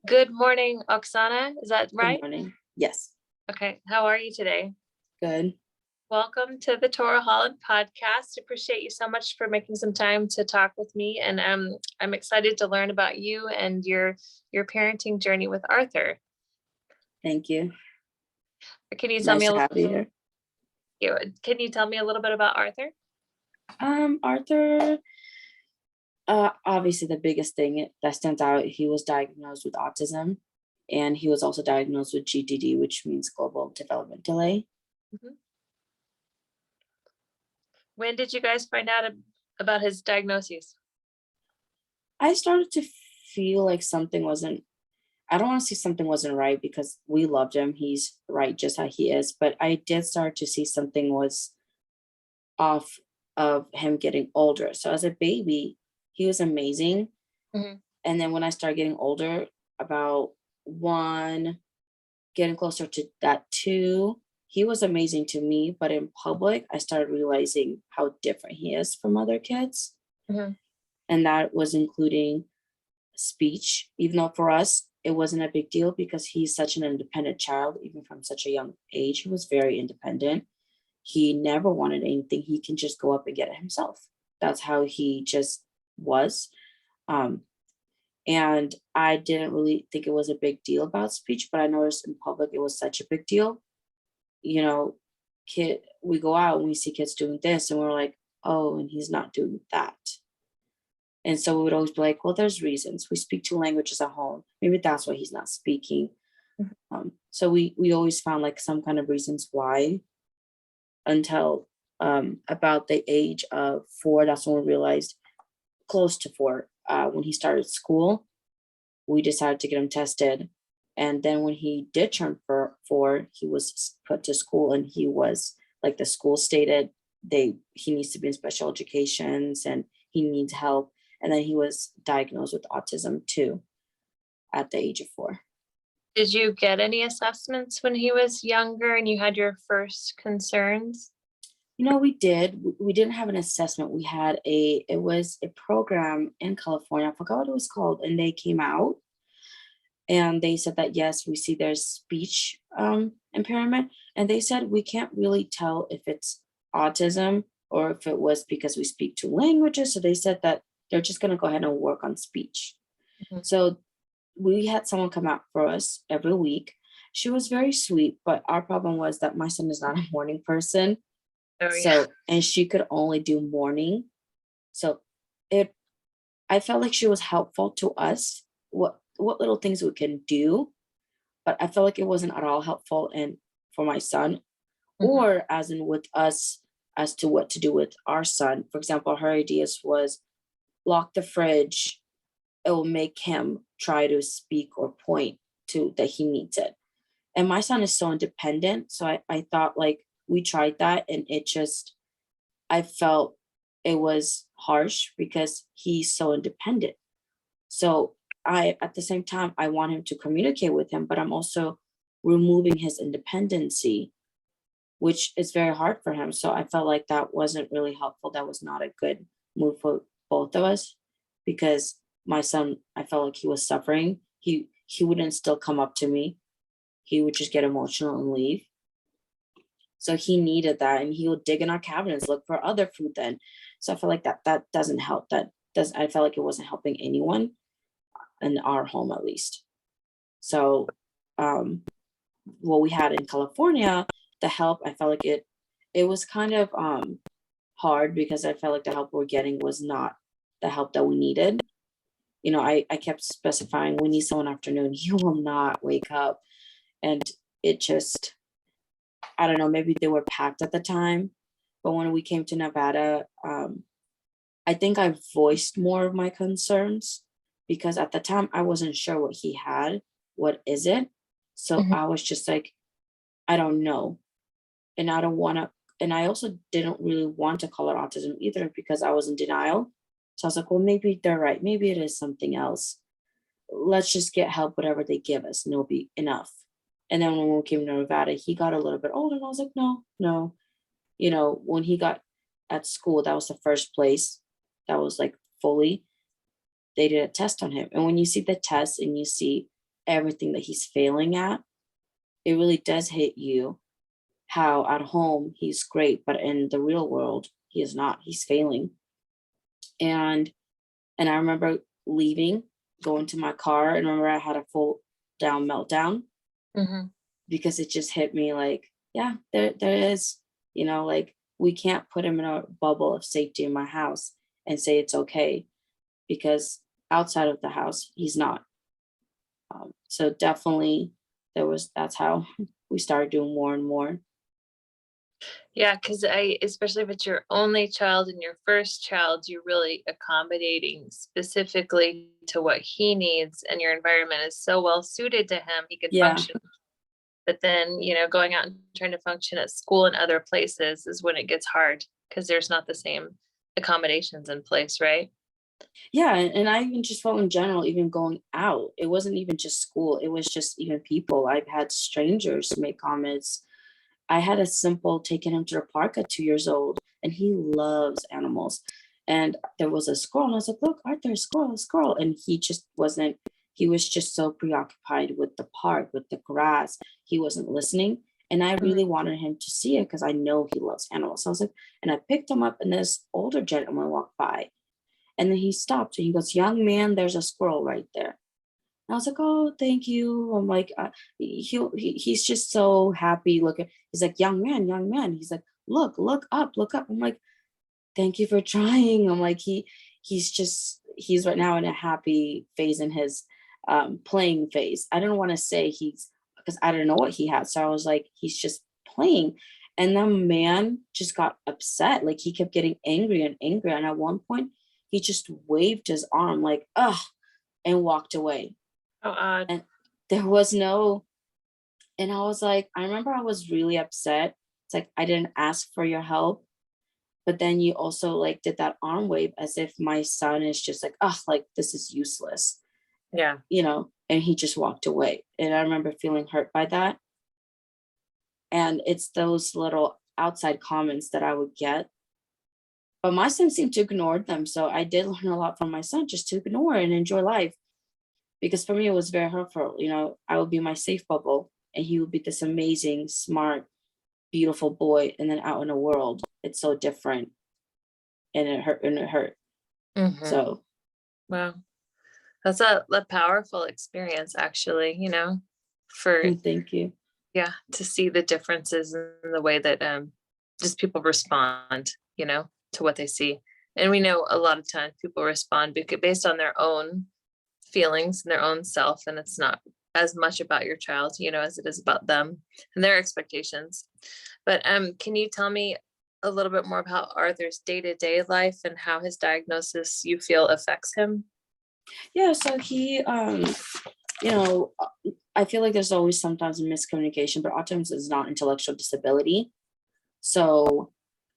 Good morning, Oksana. Is that Good right? morning. Yes. Okay. How are you today? Good. Welcome to the Torah Holland podcast. Appreciate you so much for making some time to talk with me, and I'm excited to learn about you and your parenting journey with Arthur. Thank you. Can you tell me Nice a to little? have you here. Can you tell me a little bit about Arthur? Arthur, obviously the biggest thing that stands out, he was diagnosed with autism and he was also diagnosed with GTD, which means global development delay. Mhm. When did you guys find out about his diagnosis? I started to feel like something wasn't, I don't want to say something wasn't right because we loved him. He's right just how he is. But I did start to see something was off of him getting older. So as a baby, he was amazing. Mhm. And then when I started getting older, about one, getting closer to that two, he was amazing to me. But in public, I started realizing how different he is from other kids. Mhm. And that was including speech, even though for us, it wasn't a big deal because he's such an independent child, even from such a young age. He was very independent. He never wanted anything. He can just go up and get it himself. That's how he just was. Um, And I didn't really think it was a big deal about speech, but I noticed in public it was such a big deal. You know, we go out and we see kids doing this, and we're like, oh, and he's not doing that. And so we would always be like, well, there's reasons. We speak two languages at home. Maybe that's why he's not speaking. Mhm. So we always found like some kind of reasons why until about the age of 4. That's when we realized close to 4 when he started school we decided to get him tested. And then when he did turn 4, he was put to school, and he was like the school stated he needs to be in special educations and he needs help. And then he was diagnosed with autism too at the age of 4. Did you get any assessments when he was younger and you had your first concerns? We did. We didn't have an assessment. We had it was a program in California. I forgot what it was called. And they came out and they said that yes, we see there's speech impairment, and they said we can't really tell if it's autism or if it was because we speak two languages. So they said that they're just going to go ahead and work on speech. Mhm. So we had someone come out for us every week. She was very sweet, but our problem was that my son is not a morning person. Oh yeah. So and she could only do morning. So it I felt like she was helpful to us, what little things we can do, but I felt like it wasn't at all helpful and for my son, Mhm. or as in with us as to what to do with our son. For example, her ideas was lock the fridge. It will make him try to speak or point to that he needs it. And my son is so independent. So I thought like we tried that and I felt it was harsh because he's so independent. So at the same time, I want him to communicate with him, but I'm also removing his independency, which is very hard for him. So I felt like that wasn't really helpful. That was not a good move for both of us because my son, I felt like he was suffering. He wouldn't still come up to me. He would just get emotional and leave. So he needed that, and he would dig in our cabinets, look for other food. Then, so I feel like that doesn't help. That does I felt like it wasn't helping anyone in our home at least. So um what we had in California, the help, I felt like it was kind of hard because I felt like the help we're getting was not the help that we needed. I kept specifying we need someone afternoon. He will not wake up. And it just, I don't know, maybe they were packed at the time. But when we came to Nevada, I think I voiced more of my concerns because at the time I wasn't sure what he had. What is it? So Mhm. I was just like, I don't know. And I don't want to, and I also didn't really want to call it autism either because I was in denial. So I was like, well, maybe they're right. Maybe it is something else. Let's just get help, whatever they give us, and it'll be enough. And then when we came to Nevada, he got a little bit older, and I was like, no, no. When he got at school, that was the first place that was like fully, they did a test on him. And when you see the test and you see everything that he's failing at, it really does hit you how at home he's great, but in the real world, he is not. He's failing. And I remember leaving, going to my car, and remember I had a full down meltdown Mhm. because it just hit me like, yeah, there is, like we can't put him in a bubble of safety in my house and say it's okay because outside of the house, he's not. So definitely that's how we started doing more and more. Yeah, because especially if it's your only child and your first child, you're really accommodating specifically to what he needs, and your environment is so well suited to him, he can Yeah. function. But then, going out and trying to function at school and other places is when it gets hard because there's not the same accommodations in place, right? Yeah, and I even just felt in general, even going out, it wasn't even just school, it was just even people. I've had strangers make comments. I had a simple taking him to the park at 2 years old, and he loves animals. And there was a squirrel, and I was like, "Look, Arthur, a squirrel, a squirrel." And he just wasn't, he was just so preoccupied with the park, with the grass. He wasn't listening. And I Mhm. really wanted him to see it because I know he loves animals. So I was like, and I picked him up, and this older gentleman walked by. And then he stopped and he goes, "Young man, there's a squirrel right there." I was like, "Oh, thank you." I'm like, he's just so happy looking. He's like, "Young man, young man." He's like, look up, look up." I'm like, "Thank you for trying." I'm like, he's right now in a happy phase in his playing phase. I don't want to say he's because I don't know what he has. So I was like, he's just playing. And the man just got upset. Like he kept getting angry and angry. And at one point, he just waved his arm like, ugh, and walked away. How odd. And there was no, and I was like, I remember I was really upset. It's like, I didn't ask for your help. But then you also like did that arm wave as if my son is just like, oh, like this is useless, Yeah. and he just walked away. And I remember feeling hurt by that. And it's those little outside comments that I would get. But my son seemed to ignore them. So I did learn a lot from my son just to ignore and enjoy life. Because for me, it was very hurtful. I would be my safe bubble and he would be this amazing, smart, beautiful boy. And then out in the world, it's so different and it hurt and it hurt. Hmm. So Wow. That's a powerful experience, actually, for, thank you. yeah, to see the differences in the way that just people respond, to what they see. And we know a lot of times people respond based on their own feelings and their own self, and it's not as much about your child, as it is about them and their expectations. But can you tell me a little bit more about Arthur's day-to-day life and how his diagnosis you feel affects him? Yeah, so you know, uh, I feel like there's always sometimes a miscommunication, but autism is not intellectual disability. So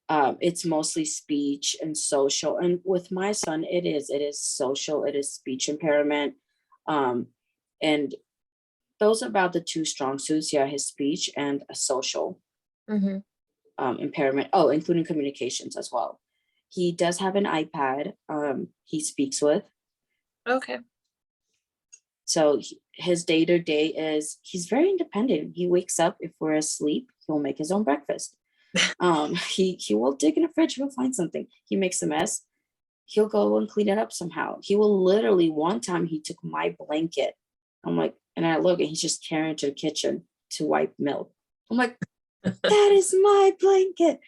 it's mostly speech and social. And with my son, it is social, it is speech impairment. Um, and those are about the two strong suits, yeah, his speech and a social Hmm. impairment. Oh, including communications as well. He does have an iPad he speaks with. Okay. So his day to day is he's very independent. He wakes up if we're asleep, he'll make his own breakfast. He will dig in the fridge, he'll find something. He makes a mess, he'll go and clean it up somehow. He will literally one time he took my blanket. I'm like, and I look and he's just carrying it to the kitchen to wipe milk. I'm like, that is my blanket.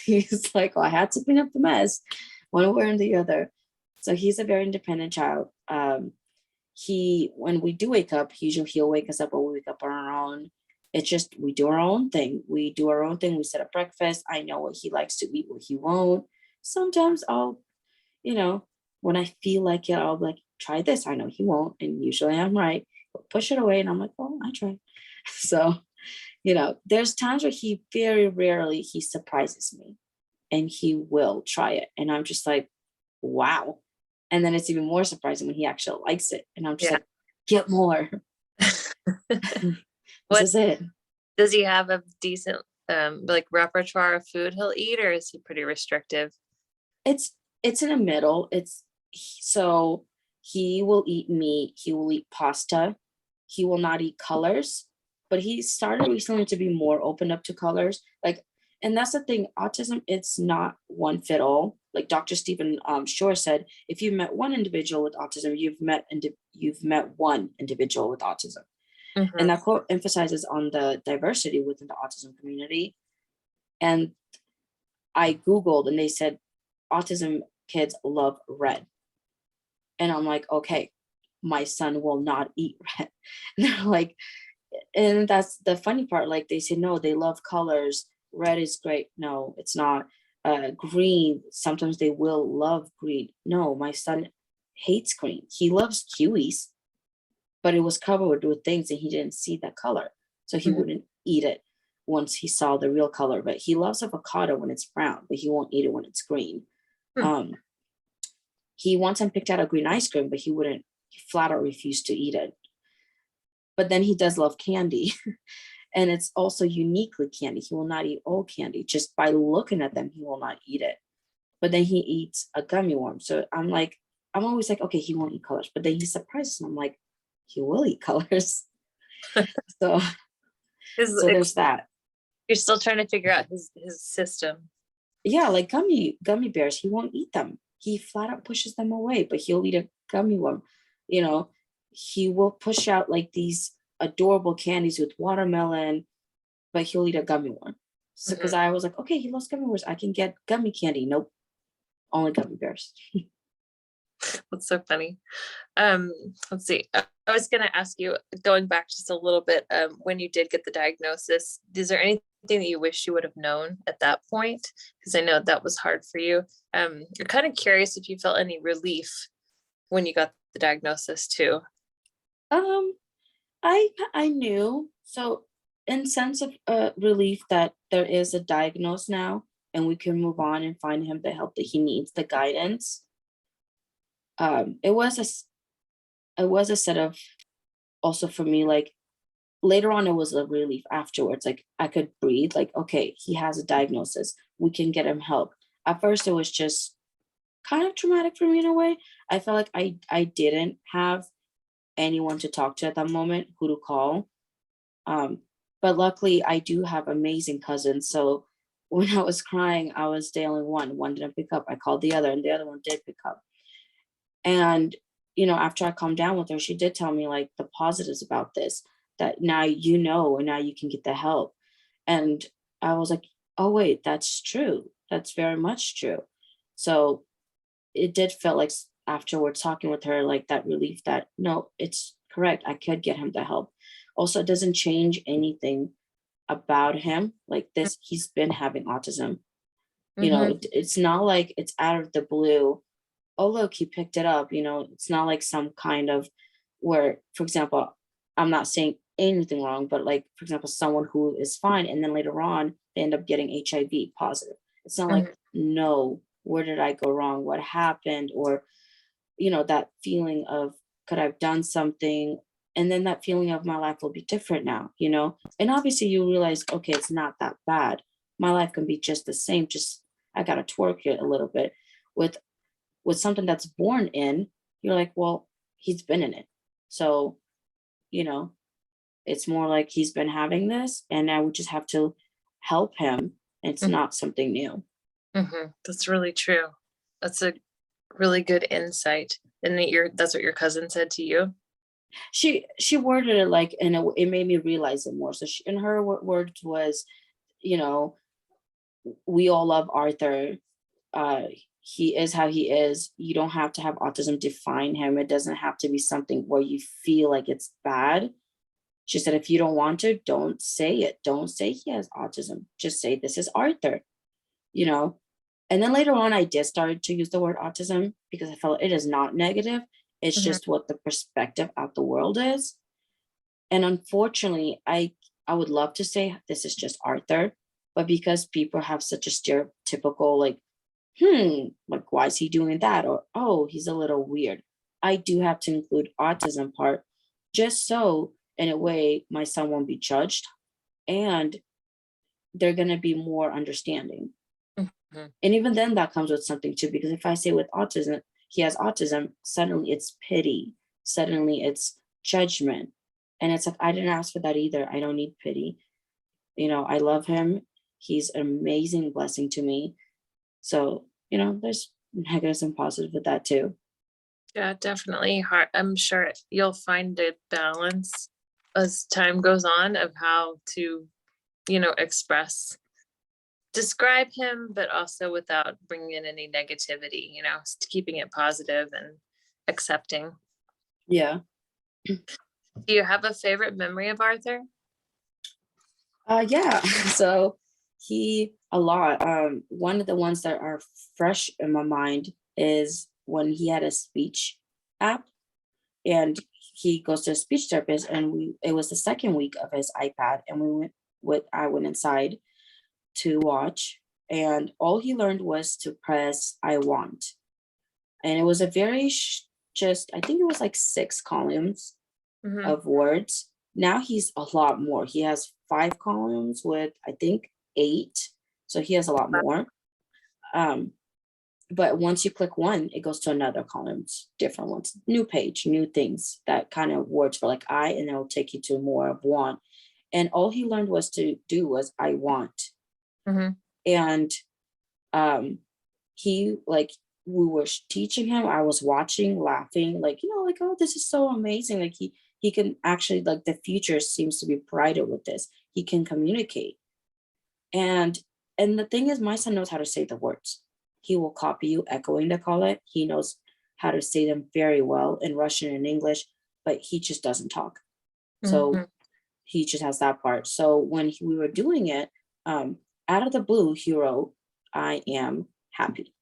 He's like, well, I had to clean up the mess, one way or the other. So he's a very independent child. He when we do wake up, usually he'll wake us up or we wake up on our own. It's just we do our own thing. We do our own thing. We set up breakfast. I know what he likes to eat, what he won't. Sometimes I'll, you know, when I feel like it, I'll be like, try this. I know he won't. And usually I'm right. But push it away and I'm like, well, I try. So, there's times where he very rarely he surprises me and he will try it. And I'm just like, wow. And then it's even more surprising when he actually likes it. And I'm just Yeah. like, get more. This What is it. does he have a decent like repertoire of food he'll eat, or is he pretty restrictive? It's in the middle. So he will eat meat, he will eat pasta, he will not eat colors, but he started recently to be more open up to colors. Like, and that's the thing, autism, it's not one fit all. Like Dr. Stephen Shore said, if you met one individual with autism, you've met one individual with autism. And Mhm. that quote emphasizes on the diversity within the autism community. And I Googled and they said autism kids love red. And I'm like, okay, my son will not eat red. And they're like, and that's the funny part. Like they say, no, they love colors. Red is great. No, it's not. Green, sometimes they will love green. No, my son hates green. He loves kiwis, but it was covered with things and he didn't see that color. So he Mhm. wouldn't eat it once he saw the real color. But he loves avocado when it's brown, but he won't eat it when it's green. Hmm. Um, he one time picked out a green ice cream, but he flat out refused to eat it. But then he does love candy. And it's also uniquely candy. He will not eat all candy. Just by looking at them, he will not eat it. But then he eats a gummy worm. So I'm always like, okay, he won't eat colors. But then he surprises me. I'm like, he will eat colors. So His so there's that. You're still trying to figure out his system. Yeah, like gummy bears, he won't eat them. He flat out pushes them away, but he'll eat a gummy worm. You know, he will push out like these adorable candies with watermelon, but he'll eat a gummy worm. So because Mhm. I was like, okay, he loves gummy worms. I can get gummy candy. Nope, only gummy bears. That's so funny. Um, let's see. I was gonna ask you, going back just a little bit, when you did get the diagnosis, is there anything that you wish you would have known at that point? Because I know that was hard for you. You're kind of curious if you felt any relief when you got the diagnosis too. Um, I knew so in sense of relief that there is a diagnose now, and we can move on and find him the help that he needs, the guidance. It was it was a set of also for me like later on it was a relief afterwards. Like I could breathe. Like okay, he has a diagnosis. We can get him help. At first, it was just kind of traumatic for me in a way. I felt like I didn't have anyone to talk to at that moment, who to call. Um, but luckily, I do have amazing cousins. So when I was crying, I was the only one. One didn't pick up. I called the other, and the other one did pick up. And after I calmed down with her, she did tell me like the positives about this. That now you know, and now you can get the help. And I was like, oh wait, that's true. That's very much true. So it did feel like afterwards talking with her, like that relief that no, it's correct. I could get him the help. Also, it doesn't change anything about him. Like this, he's been having autism. Mm-hmm. It's not like it's out of the blue. Oh, look, he picked it up. It's not like some kind of where, for example, I'm not saying anything wrong, but like, for example, someone who is fine and then later on they end up getting HIV positive. It's not like, no, where did I go wrong? What happened? Or, that feeling of could I've done something? And then that feeling of my life will be different now. And obviously you realize, okay, it's not that bad. My life can be just the same, just I gotta twerk it a little bit. With something that's born in, you're like, well, he's been in it. So, you know, it's more like he's been having this and now we just have to help him. It's not something new. Mm-hmm. That's really true. That's a really good insight. And that's what your cousin said to you. She worded it like, and it made me realize it more. So in her words was, you know, we all love Arthur. uh he is how he is. You don't have to have autism define him. It doesn't have to be something where you feel like it's bad. She said, if you don't want to, don't say it. Don't say he has autism. Just say this is Arthur, you know? And then later on, I did start to use the word autism because I felt it is not negative. It's Mhm. just what the perspective of the world is. And unfortunately, I would love to say this is just Arthur, but because people have such a stereotypical like, like why is he doing that? Or oh, he's a little weird. I do have to include autism part just so in a way my son won't be judged and they're gonna be more understanding. Mhm. And even then that comes with something too, because if I say with autism, he has autism, suddenly it's pity, suddenly it's judgment. And it's like, I didn't ask for that either. I don't need pity. I love him. He's an amazing blessing to me. So, there's negatives and positives with that too. Yeah, definitely hard. I'm sure you'll find a balance as time goes on of how to, express, describe him, but also without bringing in any negativity, keeping it positive and accepting. Yeah. Do you have a favorite memory of Arthur? Yeah. So a lot. One of the ones that are fresh in my mind is when he had a speech app, and he goes to a speech therapist, and it was the second week of his iPad, and I went inside to watch, and all he learned was to press I want. And it was a very just, I think it was like 6 columns Hmm. of words. Now he's a lot more. He has 5 columns with, I think, 8. So he has a lot more. Um, but once you click one, it goes to another columns, different ones, new page, new things, that kind of words for like I, and it'll take you to more of want. And all he learned was to do was I want. Hmm. And um he like we were teaching him, I was watching, laughing, like, like, oh, this is so amazing. Like he can actually, like, the future seems to be brighter with this. He can communicate. And the thing is, my son knows how to say the words. He will copy you, echoing they call it. He knows how to say them very well in Russian and English, but he just doesn't talk. So Hmm. he just has that part. So when we were doing it, out of the blue, he wrote, I am happy.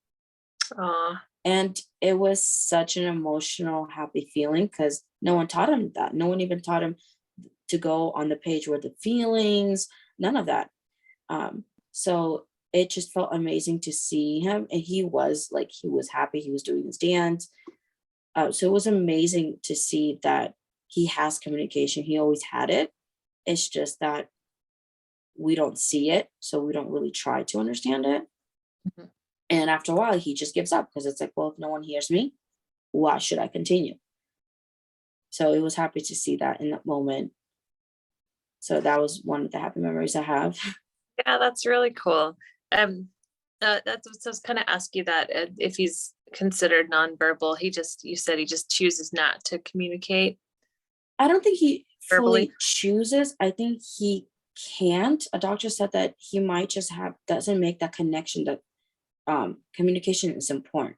Aw. And it was such an emotional, happy feeling because no one taught him that. No one even taught him to go on the page where the feelings, none of that. So it just felt amazing to see him. And he was happy. He was doing his dance. So it was amazing to see that he has communication. He always had it. It's just that we don't see it. So we don't really try to understand it. Mhm. And after a while, he just gives up because it's like, well, if no one hears me, why should I continue? So it was happy to see that in that moment. So that was one of the happy memories I have. Yeah, that's really cool. Um, that's what I was kind of ask you that if he's considered nonverbal, you said he just chooses not to communicate I don't think he verbally. fully chooses. I think he can't. A doctor said that he might just have doesn't make that connection that communication is important.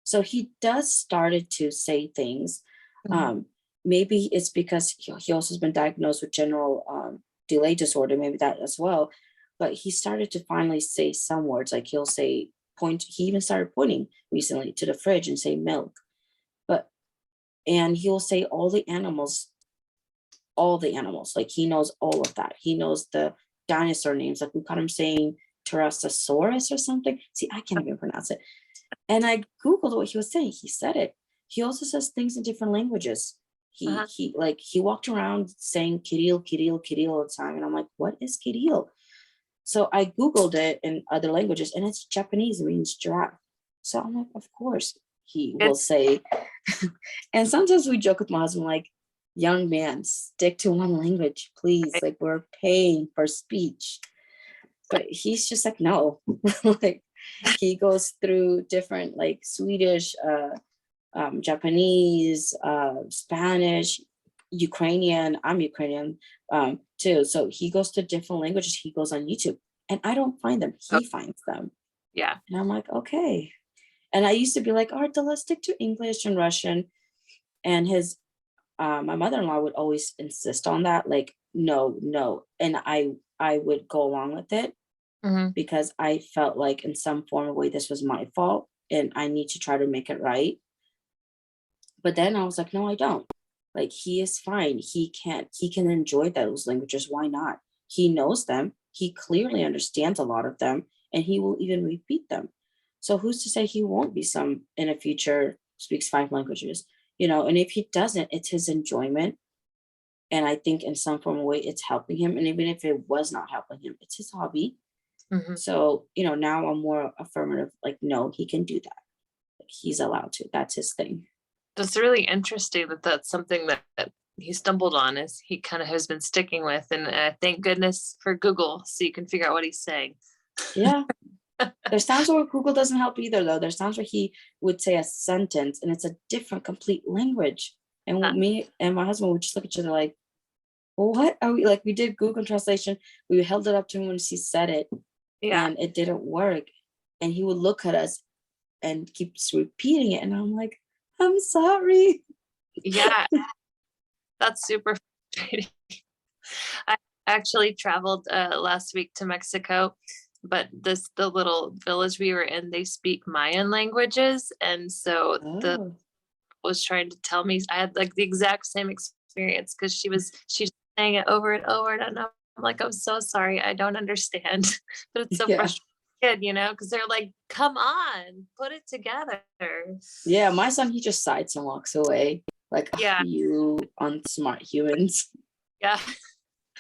So he does started to say things. Mhm. Um, Maybe it's because he also has been diagnosed with general delay disorder, maybe that as well. But he started to finally say some words, like he'll say point. He even started pointing recently to the fridge and say milk. But and he'll say all the animals. Like he knows all of that. He knows the dinosaur names. Like we caught him saying Pterosaurus or something. See, I can't even pronounce it. And I Googled what he was saying. He said it. He also says things in different languages. Uh-huh. He walked around saying Kirill, Kirill, Kirill all the time. And I'm like, what is Kirill? So I Googled it in other languages, and it's Japanese, it means giraffe. So I'm like, of course he will It's say. And sometimes we joke with my husband, like, young man, stick to one language, please. Like, we're paying for speech. But he's just like, no. Like, he goes through different, like, Swedish, Japanese, Spanish, Ukrainian. I'm Ukrainian too. So he goes to different languages. He goes on YouTube, and I don't find them. oh, He finds them. yeah. And I'm like, okay. And I used to be like, Arta, let's stick to English and Russian. And my mother-in-law would always insist on that, like, no, no. And I would go along with it Hmm. because I felt like in some form of way this was my fault and I need to try to make it right. But then I was like, no, I don't. Like, he is fine. He can enjoy those languages. Why not? He knows them. He clearly understands a lot of them, and he will even repeat them. So who's to say he won't be some in a future speaks 5 languages? And if he doesn't, it's his enjoyment. And I think in some form of way it's helping him. And even if it was not helping him, it's his hobby. Hmm. So, now I'm more affirmative, like, no, he can do that. Like, he's allowed to. That's his thing. That's really interesting that that's something that he stumbled on is he kind of has been sticking with. And thank goodness for Google, so you can figure out what he's saying. Yeah. There's times where Google doesn't help either, though. There's times where he would say a sentence and it's a different, complete language. And me and my husband would just look at each other like, well, what are we like? We did Google translation. We held it up to him when she said it, Yeah. and it didn't work. And he would look at us and keeps repeating it. And I'm like, I'm sorry. Yeah. That's super frustrating. I actually traveled last week to Mexico, but the little village we were in, they speak Mayan languages, and so the Oh, was trying to tell me I had like the exact same experience because she's saying it over and over, and I'm like, I'm so sorry, I don't understand, but it's so yeah. frustrating, because they're like, come on, put it together. Yeah. My son, he just sighs and walks away. Like, "Ugh, Yeah, you unsmart humans." yeah.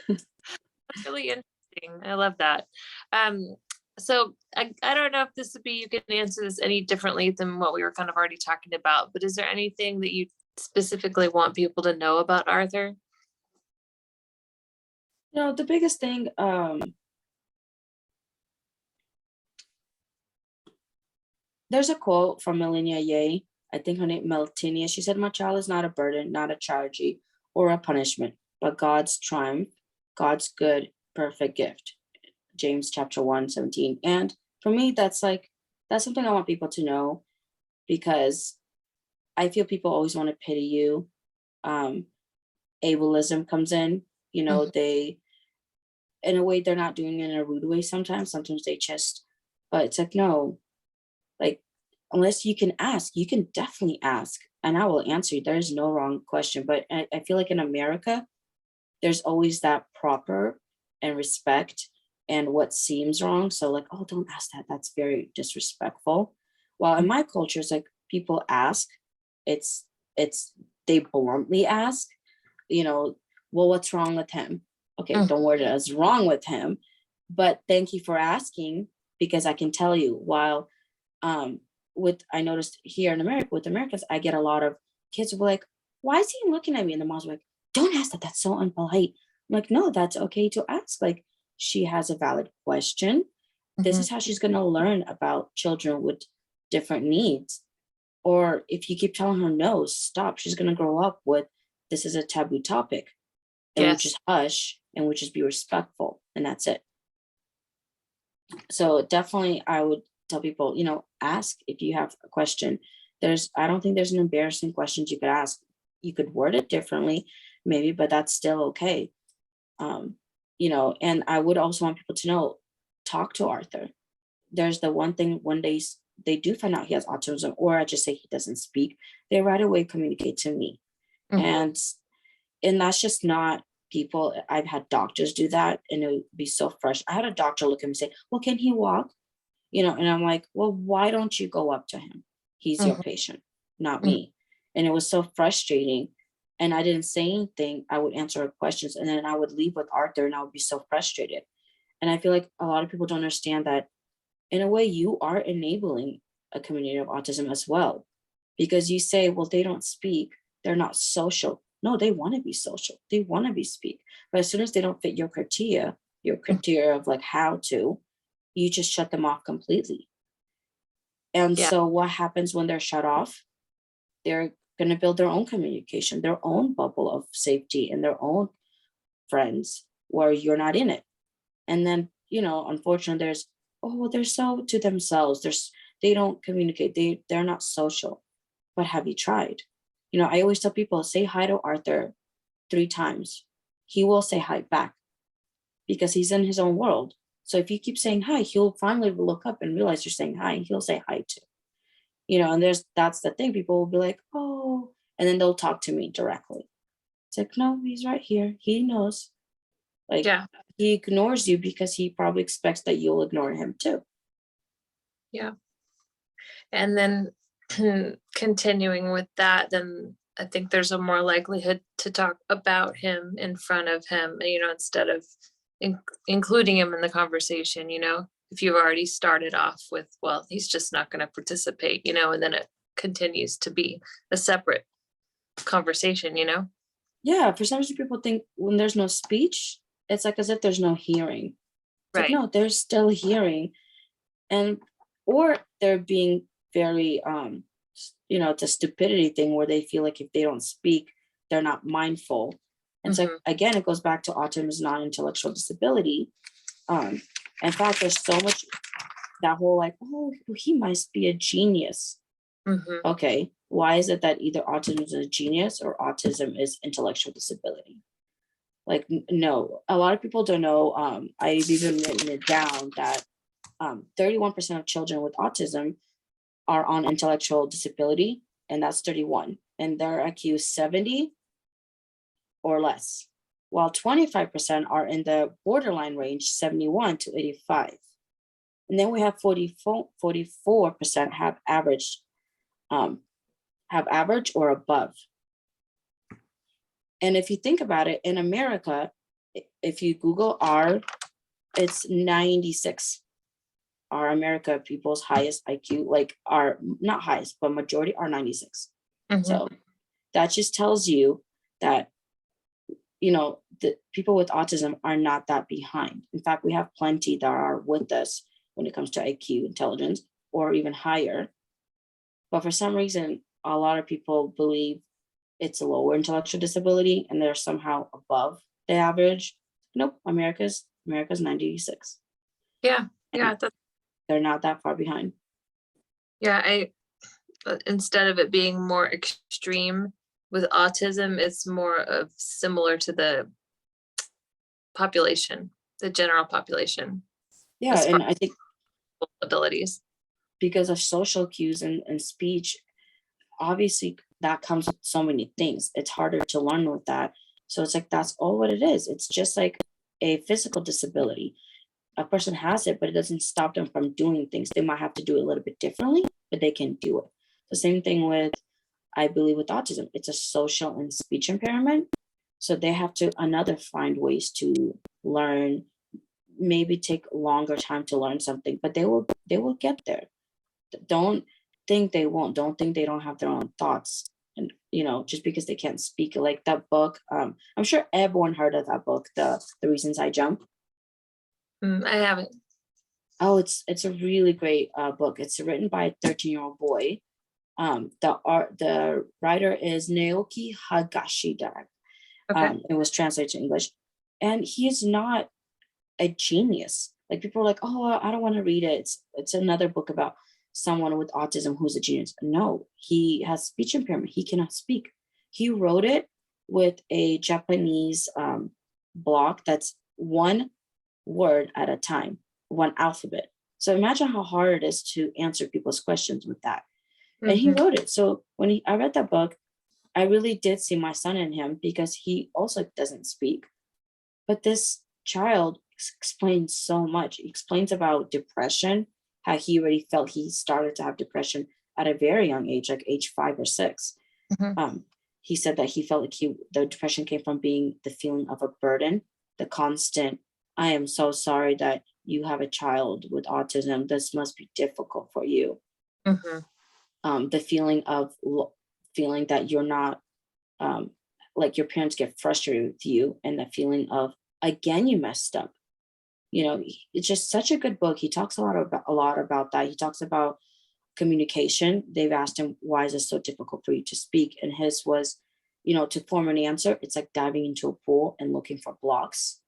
That's really interesting. I love that. Um, so I don't know if this would be, you can answer this any differently than what we were kind of already talking about, but is there anything that you specifically want people to know about Arthur? The biggest thing, there's a quote from Melania Ye. I think her name Meltinia. She said, "My child is not a burden, not a charge or a punishment, but God's triumph, God's good, perfect gift." James chapter 1:17. And for me, that's something I want people to know, because I feel people always want to pity you. Um, Ableism comes in, Mhm. they, in a way, they're not doing it in a rude way sometimes. Sometimes they just, but it's like, no, like, unless you can ask, you can definitely ask, and I will answer you. There's no wrong question. But I feel like in America, there's always that proper and respect and what seems wrong. So like, oh, don't ask that. That's very disrespectful. While in my culture, it's like people ask, it's it's they bluntly ask, you know, well, what's wrong with him? Okay, Mhm. don't word it as wrong with him, but thank you for asking, because I can tell you. While um with I noticed here in America with Americans, I get a lot of kids who be like, why is he looking at me? And the mom's like, don't ask that. That's so unpolite. I'm like, no, that's okay to ask. Like, she has a valid question. This Mhm. is how she's going to learn about children with different needs. Or if you keep telling her no, stop, she's going to grow up with, this is a taboo topic, and we Yes. just hush and we just be respectful, and that's it. So definitely I would tell people, ask if you have a question. I don't think there's an embarrassing questions you could ask. You could word it differently, maybe, but that's still okay. Um, and I would also want people to know, talk to Arthur. There's the one thing, when they do find out he has autism, or I just say he doesn't speak, they right away communicate to me. Mhm. And that's just not people. I've had doctors do that, and it would be so fresh. I had a doctor look at me and say, well, can he walk? And I'm like, well, why don't you go up to him? He's your Mhm. patient, not Mhm. me. And it was so frustrating. And I didn't say anything. I would answer her questions, and then I would leave with Arthur, and I would be so frustrated. And I feel like a lot of people don't understand that, in a way, you are enabling a community of autism as well. Because you say, well, they don't speak, they're not social. No, they want to be social. They want to be speak. But as soon as they don't fit your criteria of like how to, you just shut them off completely. And Yeah. so what happens when they're shut off? They're going to build their own communication, their own bubble of safety, and their own friends where you're not in it. And then, unfortunately, there's, oh, well, they're so to themselves. They don't communicate. They're not social. But have you tried? I always tell people, say hi to Arthur 3 times. He will say hi back, because he's in his own world. So if you keep saying hi, he'll finally look up and realize you're saying hi, and he'll say hi too. And that's the thing. People will be like, oh, and then they'll talk to me directly. It's like, no, he's right here. He knows. Like, Yeah. he ignores you because he probably expects that you'll ignore him too. Yeah. And then continuing with that, then I think there's a more likelihood to talk about him in front of him, instead of in- including him in the conversation, if you've already started off with, well, he's just not going to participate, and then it continues to be a separate conversation. Yeah, for some reason people think when there's no speech, it's like as if there's no hearing. It's like, Right. no, there's still hearing. And or they're being very it's a stupidity thing where they feel like if they don't speak, they're not mindful. And so Hmm. again, it goes back to autism is not intellectual disability. Um, in fact, there's so much that whole like, oh, he must be a genius. Hmm. Okay, why is it that either autism is a genius or autism is intellectual disability? Like, no, a lot of people don't know. I've even written it down that 31% of children with autism are on intellectual disability, and that's 31, and their IQ is 70 or less, while 25% are in the borderline range, 71 to 85. And then we have 44% um, have average or above. And if you think about it, in America, if you Google R, it's 96. Our America people's highest IQ, like are not highest, but majority are 96. Hmm. So that just tells you that, the people with autism are not that behind. In fact, we have plenty that are with us when it comes to IQ intelligence or even higher. But for some reason, a lot of people believe it's a lower intellectual disability and they're somehow above the average. Nope, America's 96. Yeah. And Yeah. That, they're not that far behind. yeah. Instead of it being more extreme with autism, it's more of similar to the population, the general population, Yeah, as far and I think as abilities. because of social cues and speech, obviously that comes with so many things. It's harder to learn with that. So it's like that's all what it is. It's just like a physical disability. A person has it, but it doesn't stop them from doing things. They might have to do it a little bit differently, but they can do it. The same thing with, I believe, with autism. It's a social and speech impairment. So they have to another find ways to learn, maybe take longer time to learn something, but they will get there. Don't think they won't. Don't think they don't have their own thoughts. And just because they can't speak, like that book, I'm sure everyone heard of that book, the Reasons I Jump. I haven't. Oh, it's a really great book. It's written by a 13-year-old boy. The writer is Naoki Higashida. Okay. It was translated to English, and he is not a genius. Like people are like, oh, I don't want to read it. It's another book about someone with autism who's a genius. No, he has speech impairment. He cannot speak. He wrote it with a Japanese block that's one word at a time, one alphabet. So imagine how hard it is to answer people's questions with that. And he Hmm. wrote it. So when I read that book, I really did see my son in him because he also doesn't speak. But this child explains so much. He explains about depression, how he already felt he started to have depression at a very young age, like age 5 or 6. Hmm. Um, he said that he felt like the depression came from being the feeling of a burden, the constant, I am so sorry that you have a child with autism. This must be difficult for you. Hmm. The feeling of feeling that you're not um, like your parents get frustrated with you, and the feeling of again you messed up. It's just such a good book. He talks a lot about that. He talks about communication. They've asked him, why is it so difficult for you to speak? And his was, to form an answer, it's like diving into a pool and looking for blocks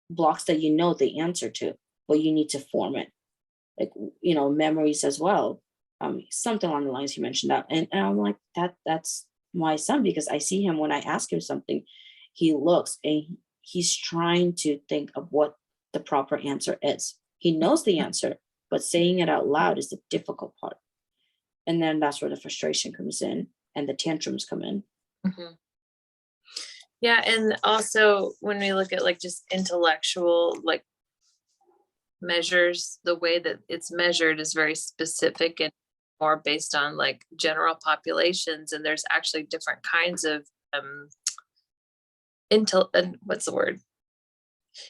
that you know the answer to, but you need to form it. Like, memories as well. Something along the lines you mentioned that. And I'm like, that's my son, because I see him when I ask him something, he looks and he's trying to think of what the proper answer is. He knows the answer, but saying it out loud is the difficult part. And then that's where the frustration comes in and the tantrums come in. Hmm. Yeah. And also when we look at like just intellectual like measures, the way that it's measured is very specific and more based on like general populations. And there's actually different kinds of what's the word?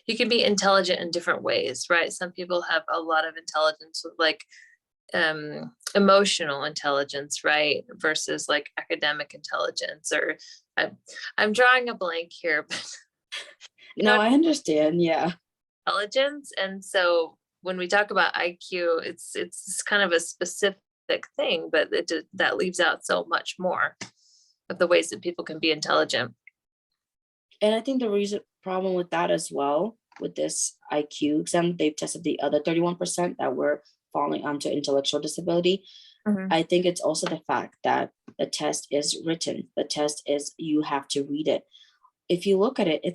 You can be intelligent in different ways, right? Some people have a lot of intelligence with like emotional intelligence, right? Versus like academic intelligence or I'm drawing a blank here, but you know, No, I understand. Yeah. intelligence. And so when we talk about IQ, it's kind of a specific thing, but that leaves out so much more of the ways that people can be intelligent. And I think the reason problem with that as well, with this IQ exam, they've tested the other 31% that were falling onto intellectual disability. Mhm. I think it's also the fact that the test is written. The test is you have to read it. If you look at it,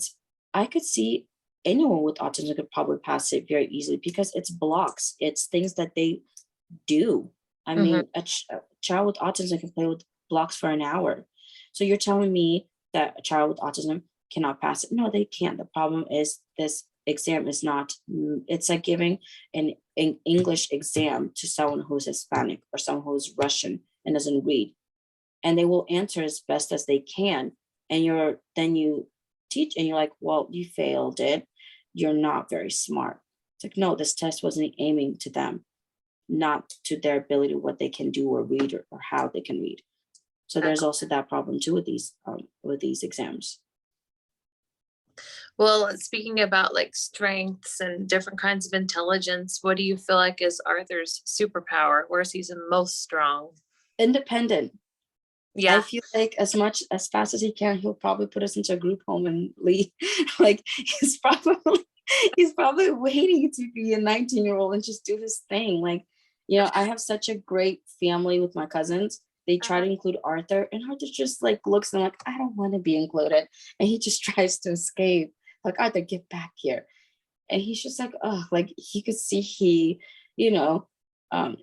I could see anyone with autism could probably pass it very easily because it's blocks. It's things that they do. I Mhm. mean, a child with autism can play with blocks for an hour. So you're telling me that a child with autism cannot pass it? No, they can't. The problem is this exam is not, it's like giving an English exam to someone who's Hispanic or someone who's Russian and doesn't read. And they will answer as best as they can. And then you teach and you're like, well, you failed it. You're not very smart. It's like, no, this test wasn't aiming to them, not to their ability, what they can do or read or how they can read. So there's Exactly. also that problem too with these exams. Well, speaking about like strengths and different kinds of intelligence, what do you feel like is Arthur's superpower? Where's he's the most strong? Independent. I Yeah. feel like as fast as he can, he'll probably put us into a group home and leave. Like he's probably waiting to be a 19-year-old and just do his thing. Like, I have such a great family with my cousins. They try Uh-huh. to include Arthur, and Arthur just like looks and like, I don't want to be included. And he just tries to escape. Like, Arthur, get back here. And he's just like, oh, like he could see you know,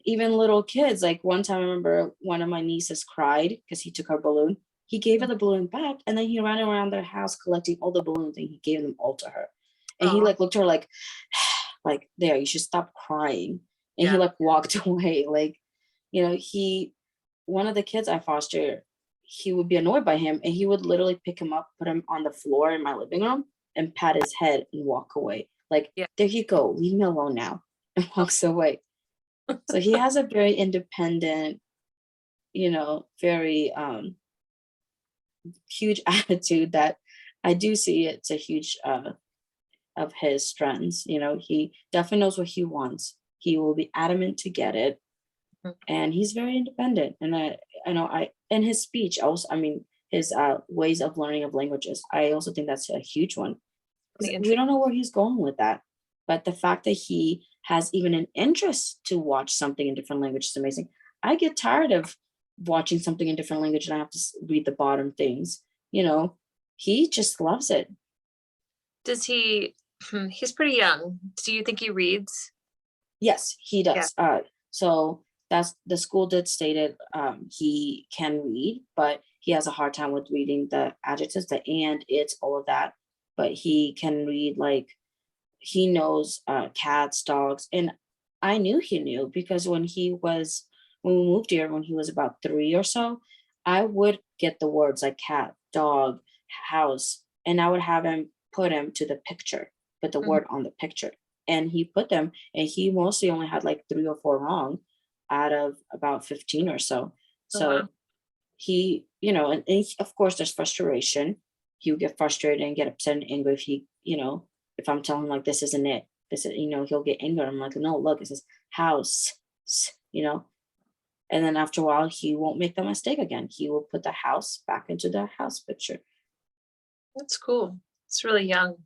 even little kids. Like one time, I remember one of my nieces cried because he took her balloon. He gave her the balloon back, and then he ran around their house collecting all the balloons, and he gave them all to her. And he Oh, like looked at her like, there, you should stop crying. And he yeah. like walked away. Like, he one of the kids I foster, he would be annoyed by him, and he would literally pick him up, put him on the floor in my living room, and pat his head and walk away. Like, Yeah. there you go, leave me alone now, and Oh, walks away. So he has a very independent, very huge attitude that I do see it's a huge of his strengths. He definitely knows what he wants. He will be adamant to get it, mhm. and he's very independent. And I know I and his speech also. I mean, his ways of learning of languages. I also think that's a huge one because Really we interesting. don't know where he's going with that. But the fact that he has even an interest to watch something in different language is amazing. I get tired of watching something in different language and I have to read the bottom things. He just loves it. Does he? He's pretty young. Do you think he reads? Yes, he Yeah. does. So that's the school did stated he can read, but he has a hard time with reading the adjectives, the and, it's, all of that. But he can read, like, he knows cats, dogs, and I knew he knew because when we moved here when he was about 3 or so, I would get the words like cat, dog, house, and I would have him put him to the picture, put the Mhm. word on the picture, and he put them, and he mostly only had like 3 or 4 wrong out of about 15 or so. Oh, wow. So he, of course, there's frustration. He would get frustrated and get upset and angry if I'm telling him like this isn't it. This is, he'll get angry. I'm like, no, look, it says house, and then after a while, he won't make the mistake again. He will put the house back into the house picture. That's cool. It's really young.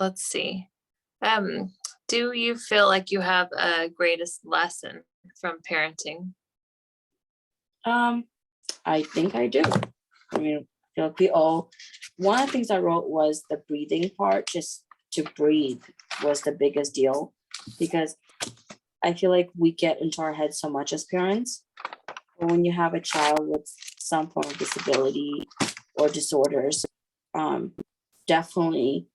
Let's see. Um, do you feel like you have a greatest lesson from parenting? Um, I think I do. I mean, I feel like one of the things I wrote was the breathing part, just to breathe was the biggest deal because I feel like we get into our head so much as parents. But when you have a child with some form of disability or disorders, um, definitely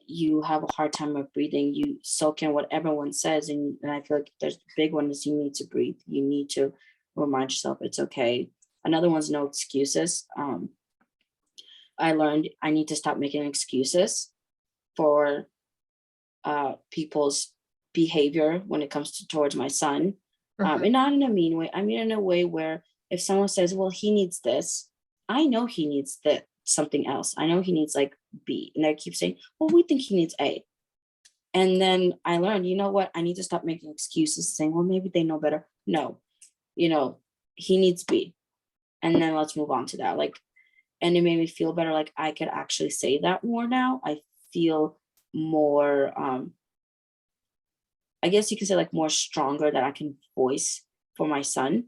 you have a hard time of breathing. You soak in what everyone says, and I feel like there's a big one is you need to breathe. You need to remind yourself it's okay. Another one's no excuses. I learned I need to stop making excuses for people's behavior when it comes towards my son, Mhm. and not in a mean way. I mean in a way where if someone says, "Well, he needs this," I know he needs that something else. I know he needs like B. And they keep saying, well, we think he needs A. And then I learned, you know what? I need to stop making excuses saying, well, maybe they know better. No, you know, he needs B. And then let's move on to that. Like, and it made me feel better. Like I could actually say that more now. I feel more, I guess you could say like more stronger that I can voice for my son.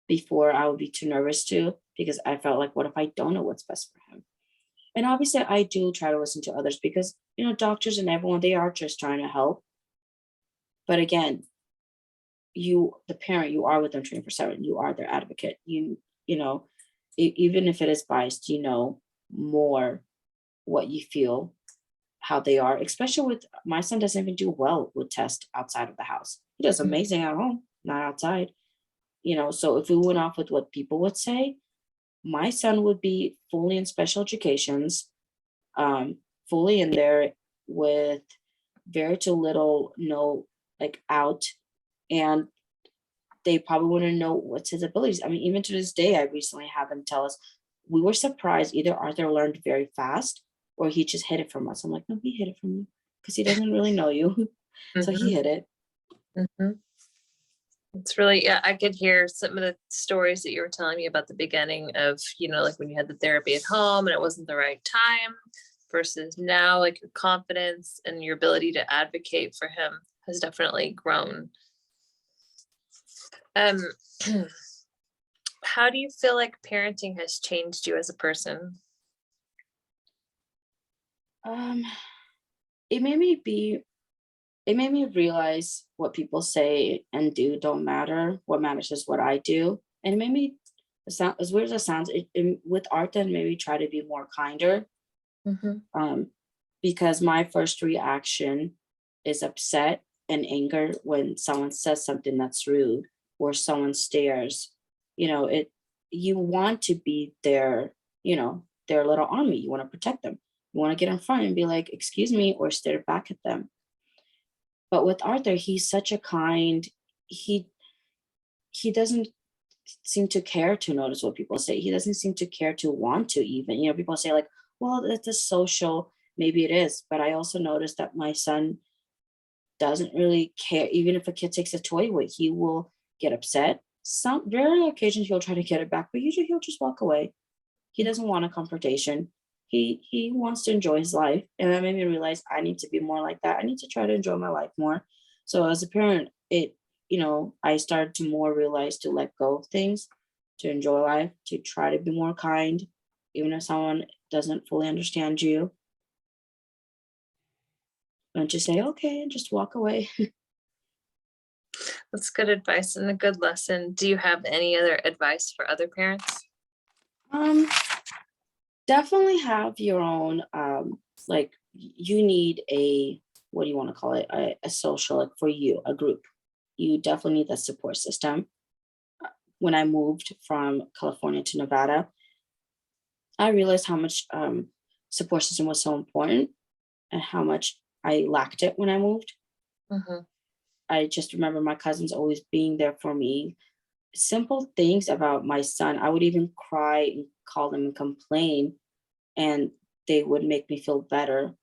Before I would be too nervous to, because I felt like, what if I don't know what's best for him? And obviously, I do try to listen to others because, doctors and everyone, they are just trying to help. But again, the parent, you are with them 24/7. You are their advocate. You know, even if it is biased, you know more what you feel, how they are, especially with my son doesn't even do well with tests outside of the house. He does Mhm. amazing at home, not outside. So if we went off with what people would say, my son would be fully in special educations, um, fully in there with very too little, no, like out, and they probably wouldn't know what's his abilities. I mean, even to this day, I recently had them tell us we were surprised either Arthur learned very fast or he just hid it from us. I'm like, no, he hid it from you because he doesn't really know you. So he Mhm. hid it. Mhm. It's really, yeah, I could hear some of the stories that you were telling me about the beginning of, like when you had the therapy at home and it wasn't the right time versus now, like your confidence and your ability to advocate for him has definitely grown. Um, how do you feel like parenting has changed you as a person? Um, it made me be it made me realize what people say and do don't matter. What matters is what I do. And it made me sound as weird as it sounds, with art then maybe try to be more kinder. Mhm. Um, because my first reaction is upset and anger when someone says something that's rude or someone stares. It you want to be their little army. You want to protect them. You want to get in front and be like, excuse me, or stare back at them. But with Arthur, he's such a kind, he he doesn't seem to care to notice what people say. He doesn't seem to care to want to even. People say like, well, it's a social, maybe it is. But I also noticed that my son doesn't really care. Even if a kid takes a toy away, he will get upset. Some rare occasions he'll try to get it back, but usually he'll just walk away. He doesn't want a confrontation. He wants to enjoy his life. And that made me realize I need to be more like that. I need to try to enjoy my life more. So as a parent, I started to more realize to let go of things, to enjoy life, to try to be more kind, even if someone doesn't fully understand you, and just say, okay, and just walk away. That's good advice and a good lesson. Do you have any other advice for other parents? um, Definitely have your own, like you need a, what do you want to call it? A social, like for you, a group. You definitely need that support system. When I moved from California to Nevada, I realized how much support system was so important and how much I lacked it when I moved. Mhm. I just remember my cousins always being there for me. Simple things about my son. I would even cry and call them and complain, and they would make me feel better.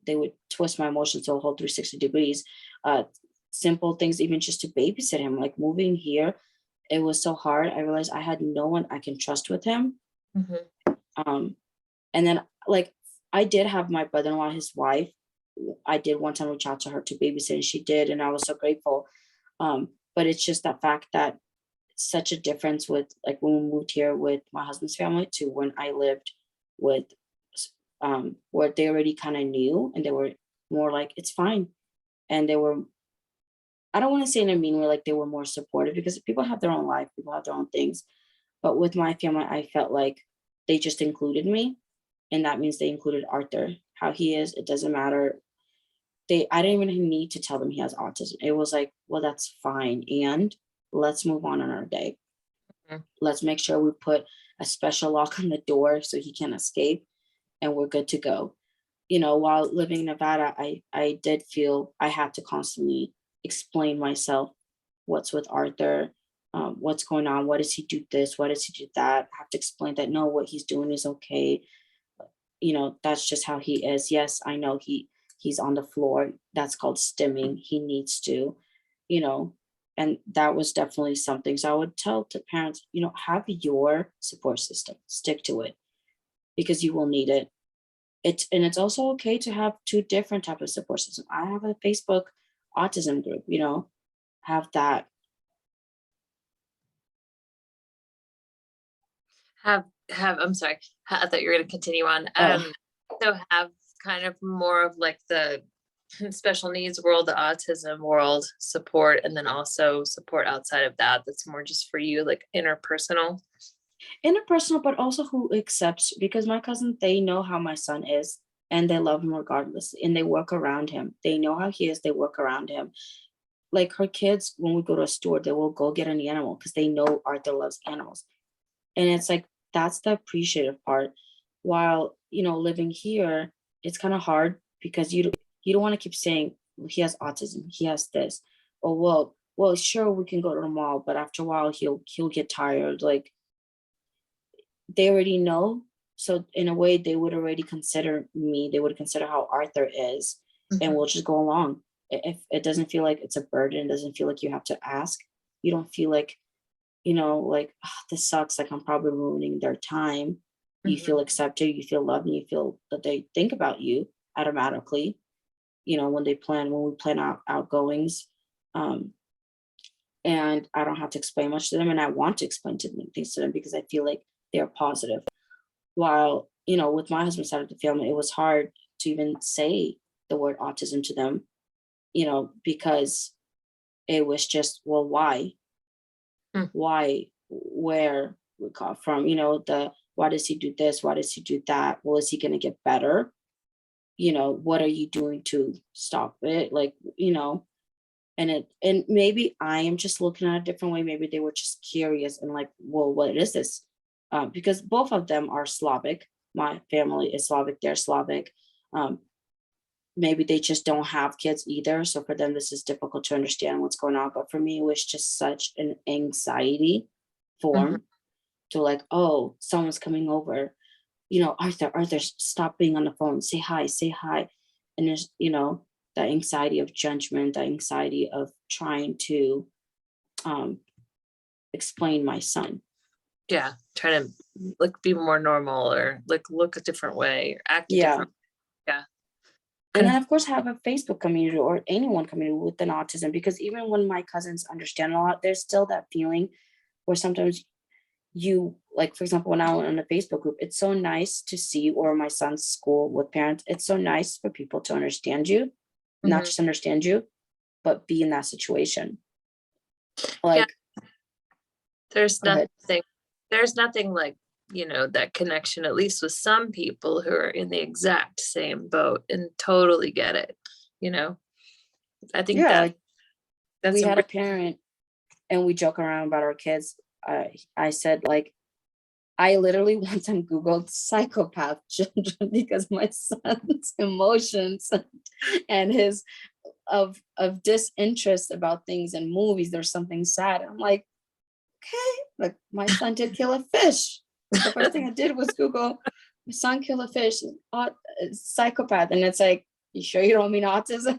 They would twist my emotions to a whole 360 degrees. Uh, Simple things, even just to babysit him, like moving here, it was so hard. I realized I had no one I can trust with him. Mhm. Um, and then, like, I did have my brother in law, his wife. I did one time reach out to her to babysit, and she did. And I was so grateful. But it's just that fact that it's such a difference with like when we moved here with my husband's family to when I lived with where they already kind of knew and they were more like it's fine, and they were, I don't want to say in a mean way, like they were more supportive because people have their own life, people have their own things. But with my family, I felt like they just included me, and that means they included Arthur. How he is, it doesn't matter. I didn't even need to tell them he has autism. It was like, well, that's fine, and let's move on our day. Mhm. Let's make sure we put a special lock on the door so he can't escape, and we're good to go. While living in Nevada, I did feel I had to constantly explain myself, what's with Arthur. what's going on, why does he do this, why does he do that, I have to explain that no, what he's doing is okay, that's just how he is. Yes, I know he's on the floor, that's called stimming, he needs to, you know and that was definitely something. So I would tell to parents, have your support system, stick to it, because you will need it. It's also okay to have two different types of support system. I have a Facebook autism group, have that. I'm sorry, I thought you were going to continue on. Oh, So have kind of more of like the special needs world, the autism world support, and then also support outside of that that's more just for you, like interpersonal. interpersonal, but also who accepts, because my cousins, they know how my son is and they love him regardless, and they work around him. They know how he is, they work around him. Like her kids, when we go to a store, they will go get an animal because they know Arthur loves animals. And it's like, that's the appreciative part. While, living here, it's kind of hard because you don't want to keep saying, "Well, he has autism, he has this." Or, well, sure, we can go to the mall, but after a while he'll get tired. Like, they already know. So in a way, they would already consider me, they would consider how Arthur is, and Mhm. we'll just go along. If it doesn't feel like it's a burden, it doesn't feel like you have to ask, you don't feel like, like, "Ah, this sucks, like I'm probably ruining their time." You feel Mhm. accepted, you feel loved, and you feel that they think about you automatically, when we plan out outgoings. Um, and I don't have to explain much to them, and I want to explain things to them because I feel like they're positive. While, with my husband's side of the family, it was hard to even say the word autism to them, because it was just, well, why? Mm. Why? Where we come from? The why does he do this? Why does he do that? Well, is he going to get better? What are you doing to stop it? Like, and maybe I am just looking at a different way. Maybe they were just curious and like, well, what is this? Because both of them are Slavic. My family is Slavic, they're Slavic. Um, Maybe they just don't have kids either. So for them, this is difficult to understand what's going on. But for me, it was just such an anxiety Mhm. form to like, oh, someone's coming over. Arthur, stop being on the phone. Say hi, say hi. And there's, that anxiety of judgment, that anxiety of trying to um, explain my son. Yeah, try to like be more normal or like look a different way or act a Yeah. different. Yeah. And then, And of course, have a Facebook community or anyone community with an autism, because even when my cousins understand a lot, there's still that feeling where sometimes like, for example, when I went on a Facebook group, it's so nice to see, or my son's school with parents, it's so nice for people to understand you, not Mhm. just understand you, but be in that situation. Yeah, Like, there's go ahead. nothing like, that connection, at least with some people who are in the exact same boat and totally get it, you know? I think Yeah, that like that's we a had a re parent and we joke around about our kids. I said, like, I literally one time Googled psychopath children because my son's emotions and his of disinterest about things in movies, there's something sad. I'm like, okay, like my son did kill a fish. The first thing I did was Google, my son killed a fish, psychopath. And it's like, you sure you don't mean autism?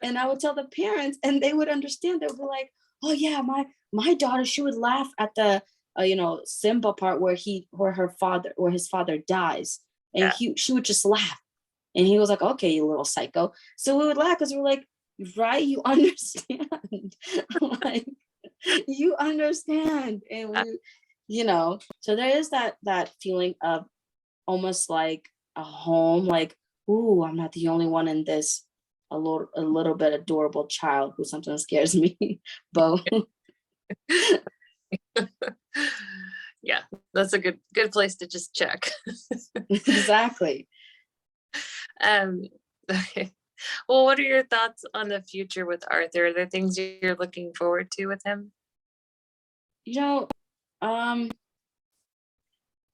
And I would tell the parents and they would understand. They would be like, oh yeah, my daughter, she would laugh at the Simba part where his father dies. And Yeah, she would just laugh. And he was like, okay, you little psycho. So we would laugh because we're like, right, you understand. Like, you understand. And so there is that feeling of almost like a home, like, ooh, I'm not the only one in this a little bit adorable child who sometimes scares me. But yeah, that's a good place to just check. exactly. Um, okay. Well, what are your thoughts on the future with Arthur? Are there things you're looking forward to with him? You know, um,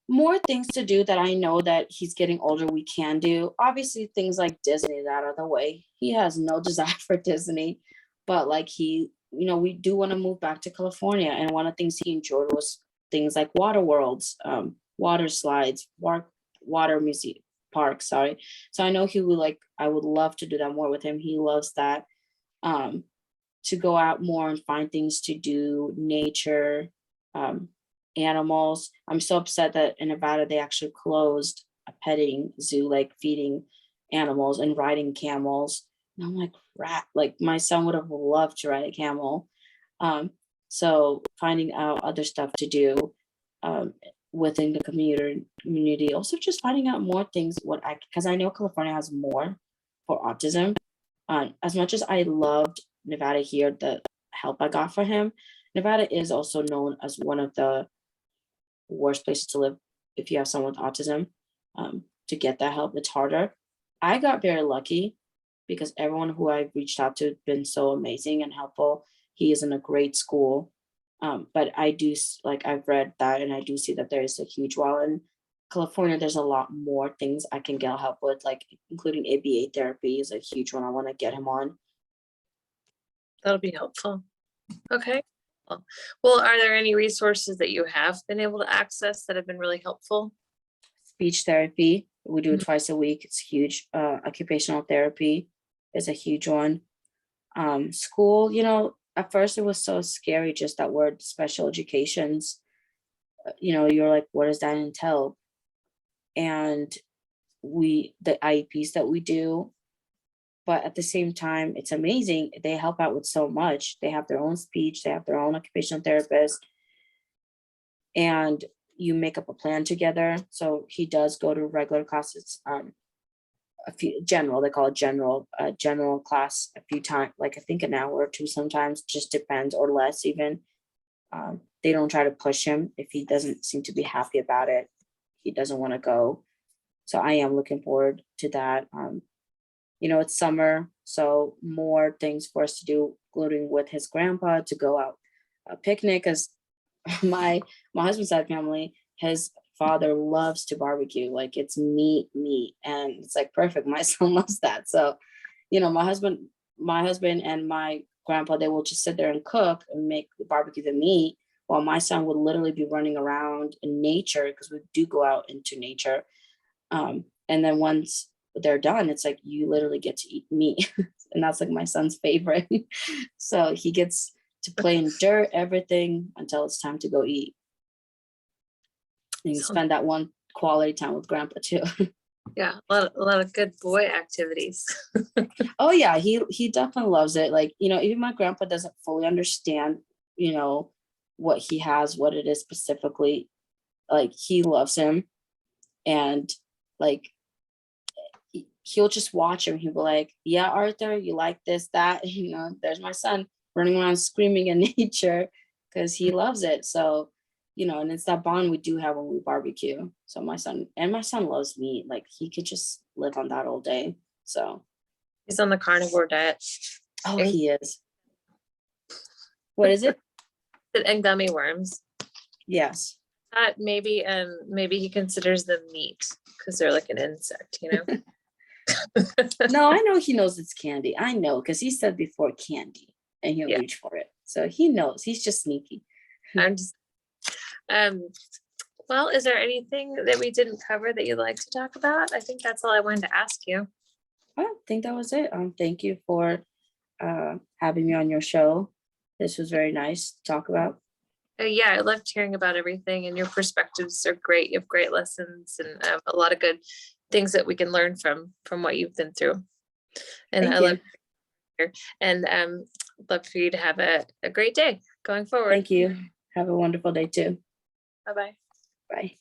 more things to do that I know that he's getting older we can do. Obviously, things like Disney is out of the way. He has no desire for Disney, but like he we do want to move back to California. And one of the things he enjoyed was things like water worlds, water slides, water museum park, sorry. So I know he would I would love to do that more with him. He loves that. To go out more and find things to do, nature, animals. I'm so upset that in Nevada they actually closed a petting zoo, like feeding animals and riding camels. And I'm like, rat, like my son would have loved to ride a camel. So finding out other stuff to do within the community, also just finding out more things, because I know California has more for autism. As much as I loved Nevada here, the help I got for him, Nevada is also known as one of the worst places to live if you have someone with autism. To get that help, it's harder. I got very lucky because everyone who I've reached out to has been so amazing and helpful. He is in a great school. But I do, I've read that and I do see that there is a huge, while in California, there's a lot more things I can get help with, like including ABA therapy is a huge one I want to get him on. That'll be helpful. Okay. Well, are there any resources that you have been able to access that have been really helpful? Speech therapy, we do it twice a week. It's huge. Occupational therapy is a huge one. School, at first it was so scary, just that word special educations. You're like, what does that entail? And the IEPs that we do, but at the same time, it's amazing. They help out with so much. They have their own speech, they have their own occupational therapist, and you make up a plan together. So he does go to regular classes, a few general, they call it general class a few times, like I think an hour or two sometimes, just depends, or less even. They don't try to push him. If he doesn't seem to be happy about it, he doesn't want to go. So I am looking forward to that. It's summer, so more things for us to do, including with his grandpa, to go out a picnic, because my husband's side family, his father loves to barbecue. Like, it's meat, and it's like perfect. My son loves that. So, my husband and my grandpa, they will just sit there and cook and barbecue the meat, while my son would literally be running around in nature, because we do go out into nature. And then once they're done, it's like you literally get to eat meat. And that's like my son's favorite. So he gets to play in dirt, everything, until it's time to go eat. And you spend that one quality time with grandpa too. Yeah, a lot of good boy activities. Oh yeah, he definitely loves it. Like, even my grandpa doesn't fully understand, what he has, what it is specifically. Like, he loves him, and like he'll just watch him. He'll be like, yeah, Arthur, you like this, that, there's my son running around screaming in nature because he loves it. So, and it's that bond we do have when we barbecue. So my son loves meat. Like, he could just live on that all day. So he's on the carnivore diet. Oh, he is. What is it? And gummy worms. Yes. Maybe he considers them meat because they're like an insect, No, I know he knows it's candy. I know, because he said before candy, and he'll reach for it. So he knows. He's just sneaky. I'm just well, is there anything that we didn't cover that you'd like to talk about? I think that's all I wanted to ask you. I think that was it. Thank you for having me on your show. This was very nice to talk about. Yeah, I loved hearing about everything, and your perspectives are great. You have great lessons and a lot of good things that we can learn from what you've been through. And Thank I you. love and love for you to have a great day going forward. Thank you. Have a wonderful day too. Bye-bye. Bye.